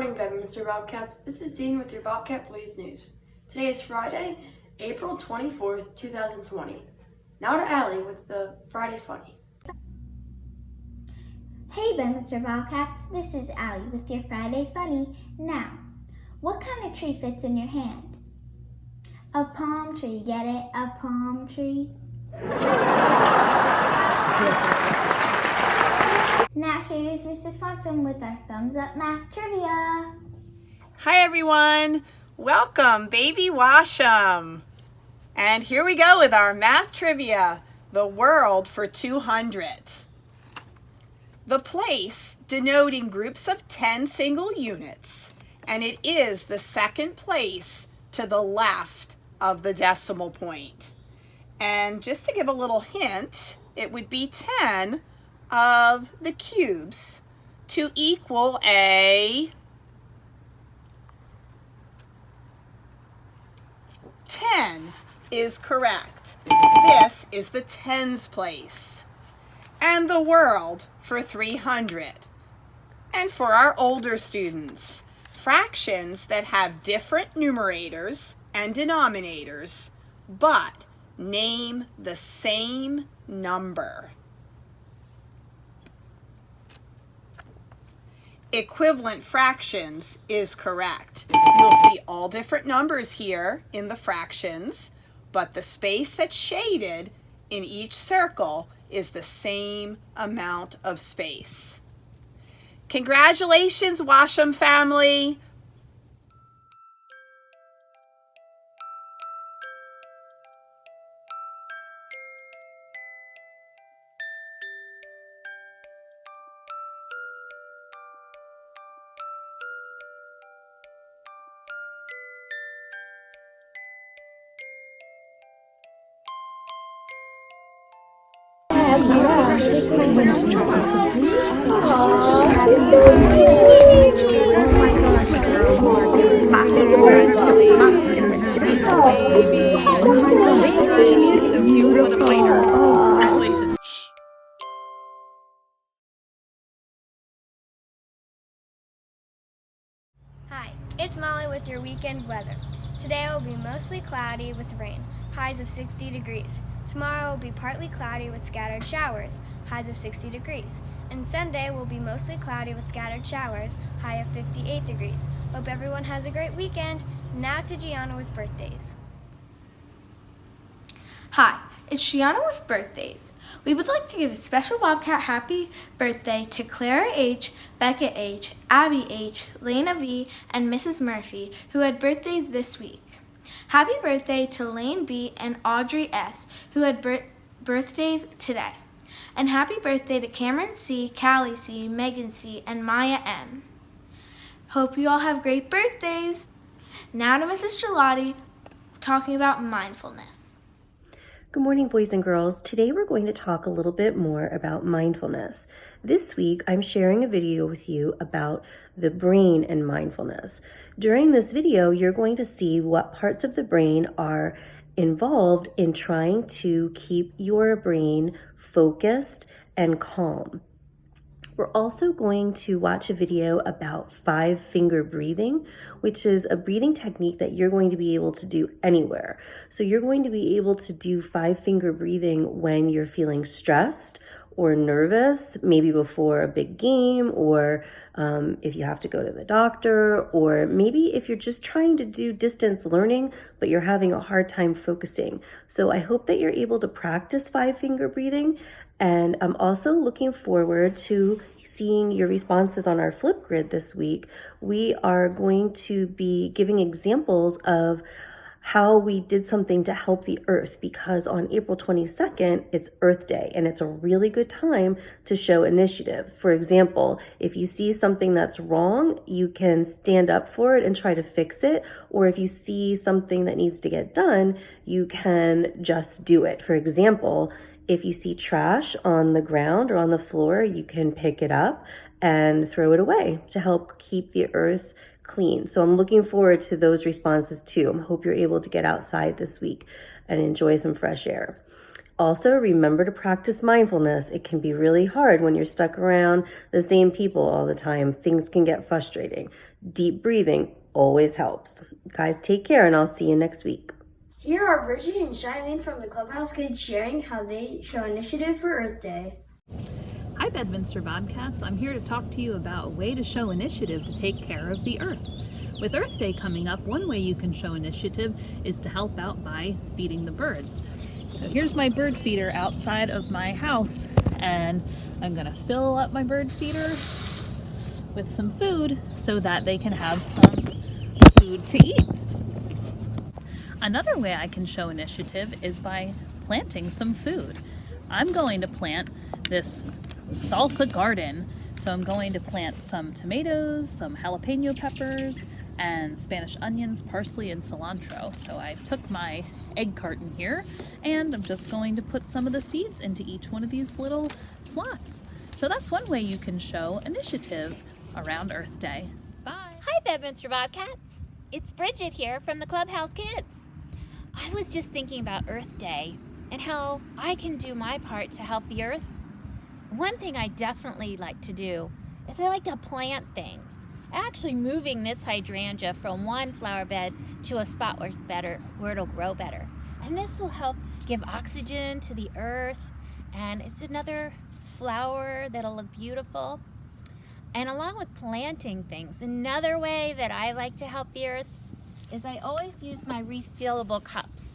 morning, Bedminster Bobcats. This is Dean with your Bobcat Police News. Today is Friday, April 24th, 2020. Now to Allie with the Friday Funny. Hey Bedminster Bobcats, this is Allie with your Friday Funny. Now, what kind of tree fits in your hand? A palm tree, get it? A palm tree? Now here's Mrs. Swanson with our Thumbs Up Math Trivia. Hi everyone, welcome Baby Washam. And here we go with our math trivia, the world for 200. The place denoting groups of 10 single units, and it is the second place to the left of the decimal point. And just to give a little hint, it would be 10 of the cubes to equal a 10 is correct. This is the tens place. And the world for 300. And for our older students, fractions that have different numerators and denominators, but name the same number. Equivalent fractions is correct. You'll see all different numbers here in the fractions, but the space that's shaded in each circle is the same amount of space. Congratulations, Washam family! Hi, it's Molly with your weekend weather. Today it will be mostly cloudy with rain, highs of 60 degrees. Tomorrow will be partly cloudy with scattered showers, highs of 60 degrees. And Sunday will be mostly cloudy with scattered showers, high of 58 degrees. Hope everyone has a great weekend. Now to Gianna with birthdays. Hi, it's Gianna with birthdays. We would like to give a special Bobcat happy birthday to Clara H., Becca H., Abby H., Lena V., and Mrs. Murphy, who had birthdays this week. Happy birthday to Lane B. and Audrey S., who had birthdays today. And happy birthday to Cameron C., Callie C., Megan C., and Maya M. Hope you all have great birthdays. Now to Mrs. Gelati talking about mindfulness. Good morning, boys and girls. Today we're going to talk a little bit more about mindfulness. This week, I'm sharing a video with you about the brain and mindfulness. During this video, you're going to see what parts of the brain are involved in trying to keep your brain focused and calm. We're also going to watch a video about 5-finger breathing, which is a breathing technique that you're going to be able to do anywhere. So you're going to be able to do 5-finger breathing when you're feeling stressed or nervous, maybe before a big game, or if you have to go to the doctor, or maybe if you're just trying to do distance learning, but you're having a hard time focusing. So I hope that you're able to practice 5-finger breathing. And I'm also looking forward to seeing your responses on our Flipgrid this week. We are going to be giving examples of how we did something to help the earth, because on April 22nd, it's Earth Day, and it's a really good time to show initiative. For example, if you see something that's wrong, you can stand up for it and try to fix it. Or if you see something that needs to get done, you can just do it. For example, if you see trash on the ground or on the floor, you can pick it up and throw it away to help keep the earth clean. So I'm looking forward to those responses too. I hope you're able to get outside this week and enjoy some fresh air. Also, remember to practice mindfulness. It can be really hard when you're stuck around the same people all the time. Things can get frustrating. Deep breathing always helps. Guys, take care, and I'll see you next week. Here are Bridget and Charlene from the Clubhouse Kids sharing how they show initiative for Earth Day. Hi Bedminster Bobcats, I'm here to talk to you about a way to show initiative to take care of the earth. With Earth Day coming up, one way you can show initiative is to help out by feeding the birds. So here's my bird feeder outside of my house, and I'm gonna fill up my bird feeder with some food so that they can have some food to eat. Another way I can show initiative is by planting some food. I'm going to plant this salsa garden. So I'm going to plant some tomatoes, some jalapeno peppers, and Spanish onions, parsley, and cilantro. So I took my egg carton here, and I'm just going to put some of the seeds into each one of these little slots. So that's one way you can show initiative around Earth Day. Bye. Hi Bedminster Bobcats. It's Bridget here from the Clubhouse Kids. I was just thinking about Earth Day and how I can do my part to help the earth. One thing I definitely like to do is I like to plant things. Actually moving this hydrangea from one flower bed to a spot where it'll grow better. And this will help give oxygen to the earth, and it's another flower that'll look beautiful. And along with planting things, another way that I like to help the earth is I always use my refillable cups.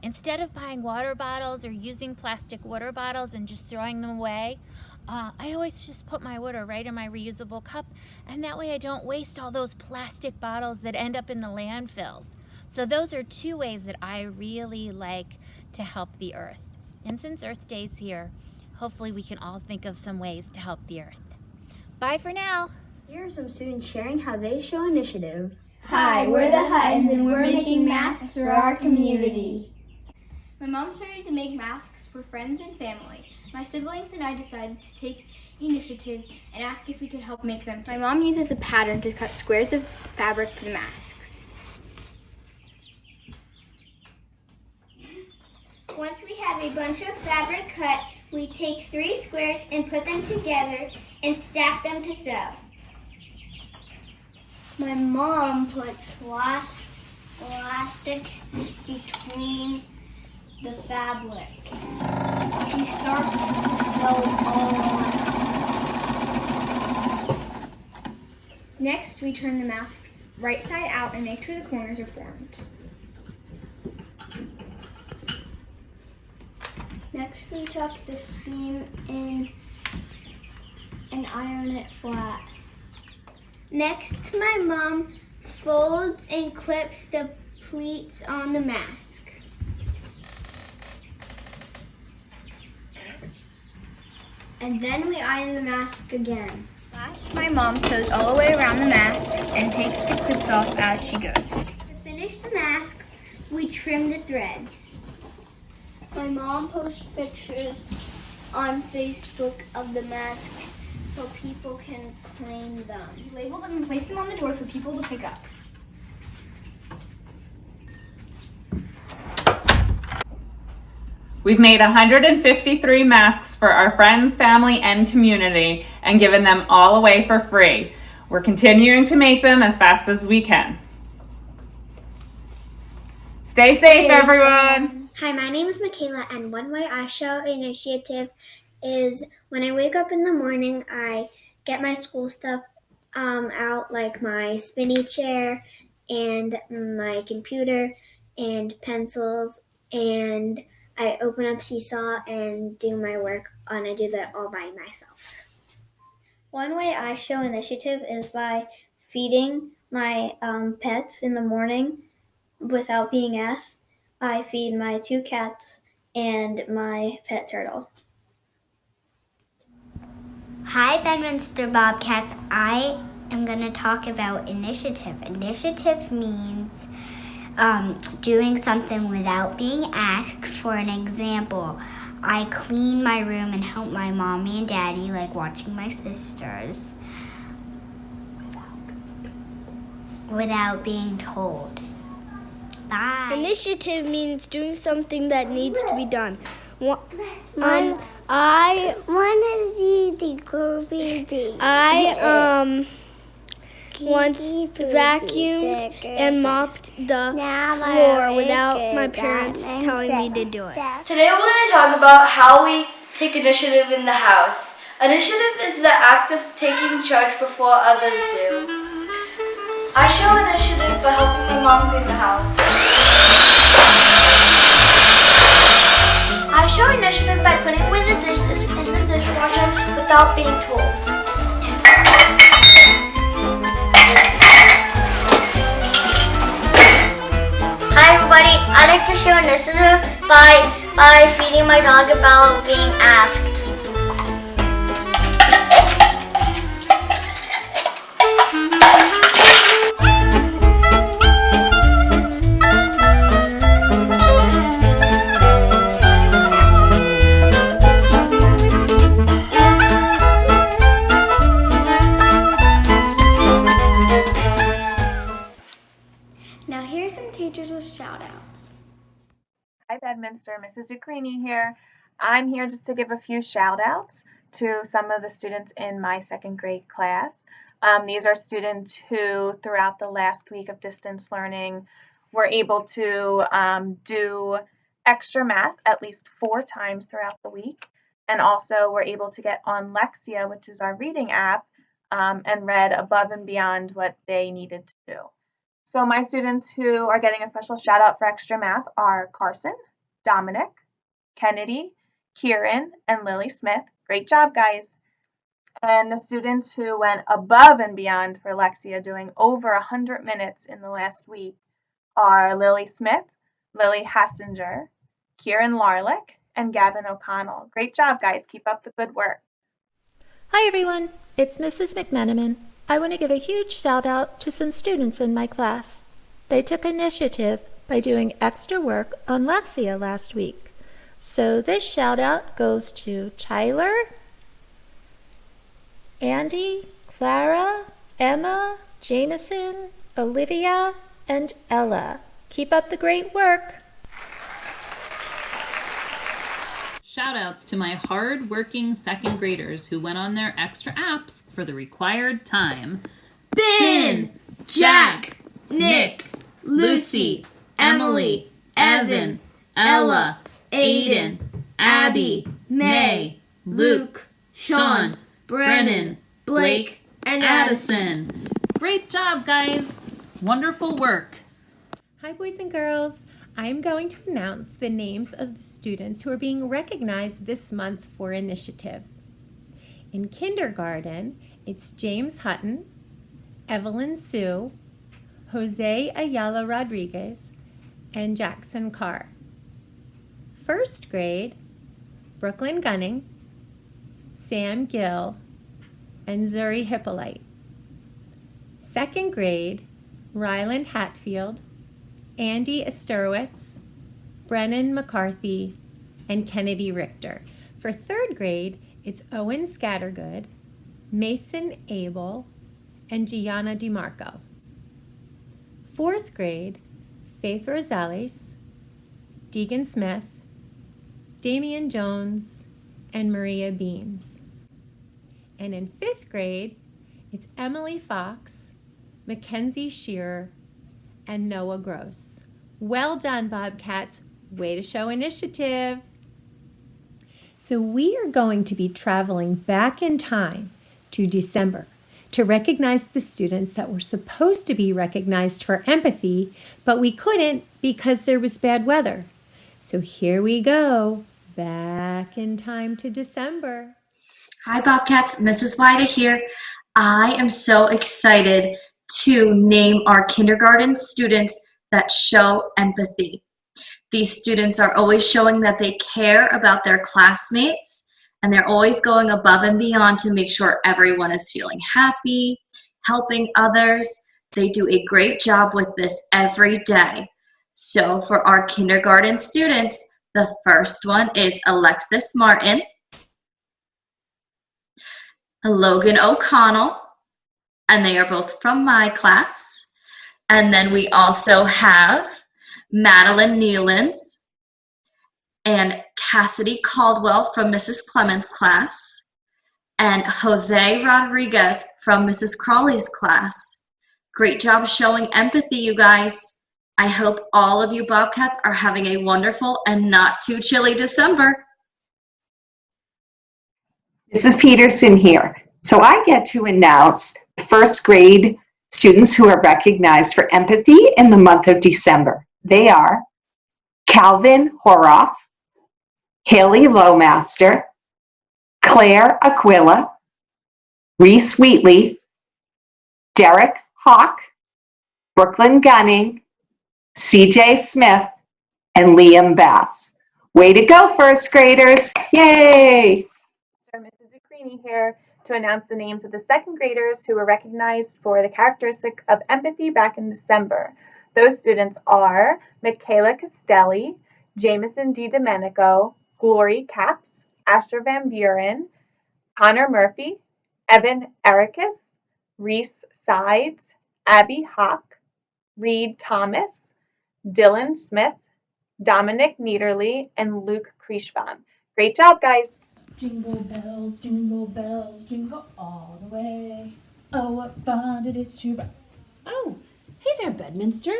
Instead of buying water bottles or using plastic water bottles and just throwing them away, I always just put my water right in my reusable cup, and that way I don't waste all those plastic bottles that end up in the landfills. So those are two ways that I really like to help the earth. And since Earth Day's here, hopefully we can all think of some ways to help the earth. Bye for now. Here are some students sharing how they show initiative. Hi, we're the Huttons, and we're making masks for our community. My mom started to make masks for friends and family. My siblings and I decided to take initiative and ask if we could help make them too. My mom uses a pattern to cut squares of fabric for the masks. Once we have a bunch of fabric cut, we take 3 squares and put them together and stack them to sew. My mom puts elastic between the fabric. She starts to sew all around. Next, we turn the masks right side out and make sure the corners are formed. Next, we tuck the seam in and iron it flat. Next, my mom folds and clips the pleats on the mask. And then we iron the mask again. Last, my mom sews all the way around the mask and takes the clips off as she goes. To finish the masks, we trim the threads. My mom posts pictures on Facebook of the mask so people can claim them. We label them and place them on the door for people to pick up. We've made 153 masks for our friends, family, and community and given them all away for free. We're continuing to make them as fast as we can. Stay safe, everyone. Hi, my name is Michaela, and one way I show initiative is when I wake up in the morning, I get my school stuff out, like my spinny chair and my computer and pencils, and I open up Seesaw and do my work, and I do that all by myself. One way I show initiative is by feeding my pets in the morning without being asked. I feed my 2 cats and my pet turtle. Hi, Bedminster Bobcats. I am going to talk about initiative. Initiative means doing something without being asked. For an example, I clean my room and help my mommy and daddy, like watching my sisters, without being told. Bye. Initiative means doing something that needs to be done. I once vacuumed and mopped the floor without my parents telling me to do it. Today we're going to talk about how we take initiative in the house. Initiative is the act of taking charge before others do. I show initiative by helping my mom clean the house. I show initiative by putting away the dishes in the dishwasher without being told. Hi everybody, I like to show initiative by feeding my dog a bottle being asked. Now here's some teachers with shout outs. Hi Bedminster, Mrs. Zuccherini here. I'm here just to give a few shout outs to some of the students in my second grade class. These are students who throughout the last week of distance learning were able to do extra math at least 4 times throughout the week, and also were able to get on Lexia, which is our reading app, and read above and beyond what they needed to do. So my students who are getting a special shout out for extra math are Carson, Dominic, Kennedy, Kieran, and Lily Smith. Great job, guys. And the students who went above and beyond for Lexia, doing over 100 minutes in the last week, are Lily Smith, Lily Hassinger, Kieran Larlick, and Gavin O'Connell. Great job, guys. Keep up the good work. Hi everyone, it's Mrs. McMenamin. I want to give a huge shout out to some students in my class. They took initiative by doing extra work on Lexia last week. So this shout out goes to Tyler, Andy, Clara, Emma, Jameson, Olivia, and Ella. Keep up the great work. Shoutouts to my hard-working second graders who went on their extra apps for the required time. Ben, Jack, Nick, Lucy, Emily, Evan, Ella, Aiden, Abby, May, Luke, Sean, Brennan, Blake, and Addison. Great job, guys. Wonderful work. Hi, boys and girls. I am going to announce the names of the students who are being recognized this month for initiative. In kindergarten, it's James Hutton, Evelyn Sue, Jose Ayala Rodriguez, and Jackson Carr. First grade, Brooklyn Gunning, Sam Gill, and Zuri Hippolyte. Second grade, Ryland Hatfield, Andy Esterowitz, Brennan McCarthy, and Kennedy Richter. For third grade, it's Owen Scattergood, Mason Abel, and Gianna DiMarco. Fourth grade, Faith Rosales, Deegan Smith, Damian Jones, and Maria Beams. And in fifth grade, it's Emily Fox, Mackenzie Shearer, and Noah Gross. Well done, Bobcats. Way to show initiative. So we are going to be traveling back in time to December to recognize the students that were supposed to be recognized for empathy, but we couldn't because there was bad weather. So here we go, back in time to December. Hi Bobcats, Mrs. Vida here. I am so excited to name our kindergarten students that show empathy. These students are always showing that they care about their classmates, and they're always going above and beyond to make sure everyone is feeling happy, helping others. They do a great job with this every day. So for our kindergarten students, the first one is Alexis Martin, Logan O'Connell, and they are both from my class. And then we also have Madeline Nealons and Cassidy Caldwell from Mrs. Clemens' class, and Jose Rodriguez from Mrs. Crawley's class. Great job showing empathy, you guys. I hope all of you Bobcats are having a wonderful and not too chilly December. Mrs. Peterson here. So I get to announce first grade students who are recognized for empathy in the month of December. They are Calvin Horoff, Haley Lowmaster, Claire Aquila, Reese Wheatley, Derek Hawk, Brooklyn Gunning, CJ Smith, and Liam Bass. Way to go, first graders. Yay! Mrs. Zucchini here to announce the names of the second graders who were recognized for the characteristic of empathy back in December. Those students are Michaela Castelli, Jameson D. Domenico, Glory Caps, Asher Van Buren, Connor Murphy, Evan Ericus, Reese Sides, Abby Hawk, Reed Thomas, Dylan Smith, Dominic Niederly, and Luke Krieshbaum. Great job, guys! Jingle bells, jingle all the way. Oh, what fun it is to ride. Oh, hey there, Bedminster.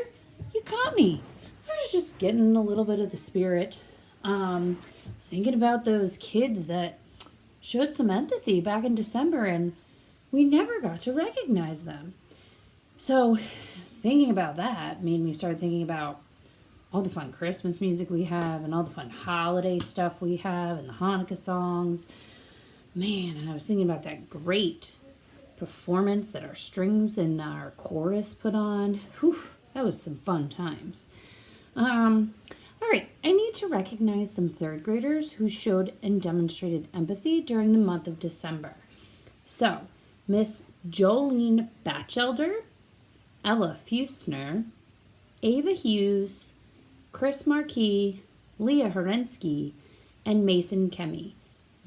You caught me. I was just getting a little bit of the spirit. Thinking about those kids that showed some empathy back in December and we never got to recognize them. So thinking about that made me start thinking about all the fun Christmas music we have and all the fun holiday stuff we have and the Hanukkah songs. Man, and I was thinking about that great performance that our strings and our chorus put on. Whew, that was some fun times. All right, I need to recognize some third graders who showed and demonstrated empathy during the month of December. So, Miss Jolene Batchelder, Ella Fusner, Ava Hughes, Chris Marquis, Leah Herensky, and Mason Kemi.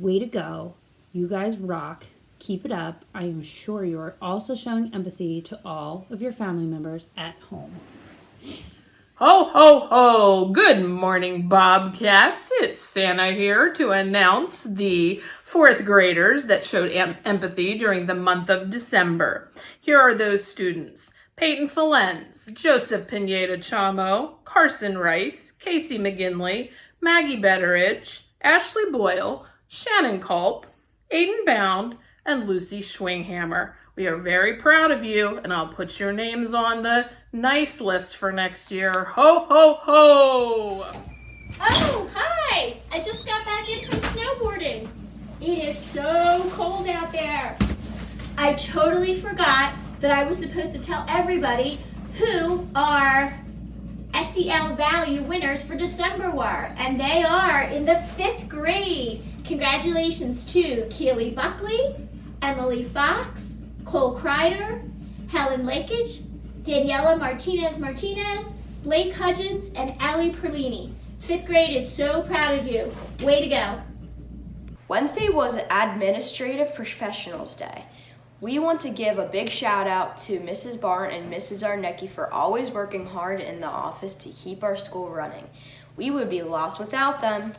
Way to go. You guys rock. Keep it up. I am sure you are also showing empathy to all of your family members at home. Ho, ho, ho! Good morning, Bobcats. It's Santa here to announce the fourth graders that showed empathy during the month of December. Here are those students. Peyton Falens, Joseph Pineda-Chamo, Carson Rice, Casey McGinley, Maggie Betteridge, Ashley Boyle, Shannon Culp, Aiden Bound, and Lucy Schwinghammer. We are very proud of you, and I'll put your names on the nice list for next year. Ho, ho, ho! Oh, hi! I just got back in from snowboarding. It is so cold out there. I totally forgot that I was supposed to tell everybody who our SEL value winners for December were, and they are in the 5th grade. Congratulations to Keely Buckley, Emily Fox, Cole Kreider, Helen Lakage, Daniela Martinez, Blake Hudgens, and Allie Perlini. 5th grade is so proud of you. Way to go. Wednesday was Administrative Professionals Day. We want to give a big shout out to Mrs. Barn and Mrs. Arnecki for always working hard in the office to keep our school running. We would be lost without them.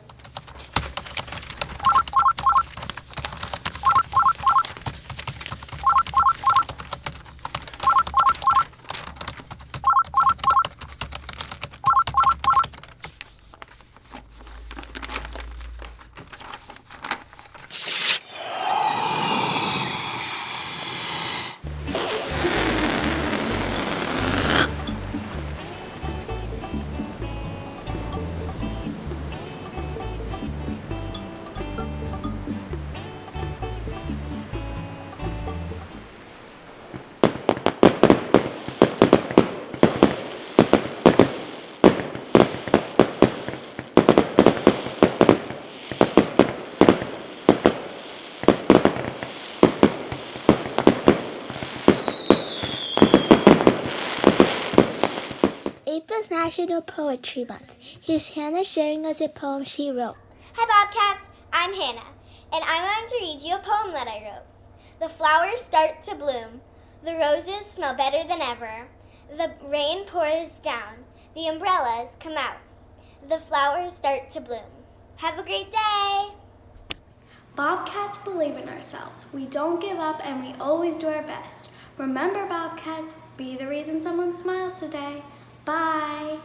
April's National Poetry Month. Here's Hannah sharing us a poem she wrote. Hi Bobcats, I'm Hannah, and I'm going to read you a poem that I wrote. The flowers start to bloom. The roses smell better than ever. The rain pours down. The umbrellas come out. The flowers start to bloom. Have a great day. Bobcats believe in ourselves. We don't give up and we always do our best. Remember, Bobcats, be the reason someone smiles today. Bye.